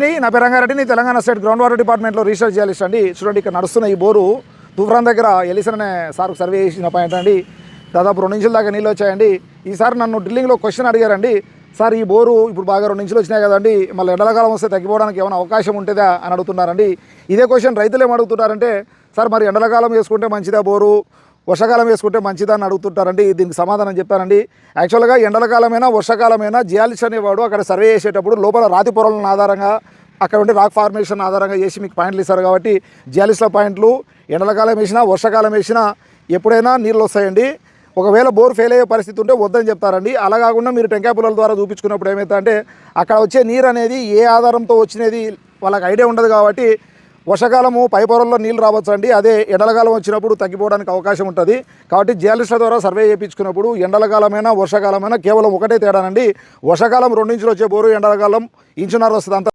నా పేరు Rangareddy. Telangana state ground water డిపార్ట్మెంట్లో రీసెర్చ్ చేయాలిస్ట్ అండి. చూడండి, ఇక్కడ నడుస్తున్న ఈ బోరు తూఫాన్ దగ్గర ఎలిసన్ అనే సార్ సర్వే చేసిన పాయింట్ అండి. దాదాపు 2 ఇంచుల దాకా నీళ్ళు వచ్చాయండి. ఈసారి నన్ను డ్రిల్లింగ్లో క్వశ్చన్ అడిగారండి, సార్ ఈ బోరు ఇప్పుడు బాగా 2 ఇంచులు వచ్చినాయి కదండి, మళ్ళీ ఎండాకాలం వస్తే తగ్గిపోవడానికి ఏమైనా అవకాశం ఉంటుందా అని అడుగుతున్నారండి. ఇదే క్వశ్చన్ రైతులు ఏమడుగుతున్నారంటే, సార్ మరి ఎండాకాలం వేసుకుంటే మంచిదా బోరు, వర్షాకాలం వేసుకుంటే మంచిదని అడుగుతుంటారండి. దీనికి సమాధానం చెప్పారండి. యాక్చువల్గా ఎండలకాలమైనా వర్షాకాలమైనా జియాలిస్ట్ అనేవాడు అక్కడ సర్వే చేసేటప్పుడు లోపల రాతి పొరలను ఆధారంగా అక్కడ ఉండే రాక్ ఫార్మేషన్ ఆధారంగా చేసి మీకు పాయింట్లు ఇస్తారు. కాబట్టి జియాలిస్ట్ల పాయింట్లు ఎండలకాలం వేసినా వర్షాకాలం వేసినా ఎప్పుడైనా నీళ్ళు వస్తాయండి. ఒకవేళ బోర్ ఫెయిల్ అయ్యే పరిస్థితి ఉంటే వద్దని చెప్తారండి. అలా కాకుండా మీరు టెంకాయ పుల్లల ద్వారా చూపించుకున్నప్పుడు ఏమవుతుందంటే అక్కడ వచ్చే నీరు అనేది ఏ ఆధారంతో వచ్చినది వాళ్ళకి ఐడియా ఉండదు. కాబట్టి వర్షాకాలము పై పొరల్లో నీళ్ళు రావచ్చు అండి, అదే ఎండలకాలం వచ్చినప్పుడు తగ్గిపోవడానికి అవకాశం ఉంటుంది. కాబట్టి జియాలిస్ట్ల ద్వారా సర్వే చేయించుకున్నప్పుడు ఎండలకాలమైనా వర్షాకాలమైనా కేవలం ఒకటే తేడానండి. వర్షాకాలం 2 ఇంచులు వచ్చే బోరు, ఎండలకాలం 1.5 ఇంచు వస్తుంది. అంత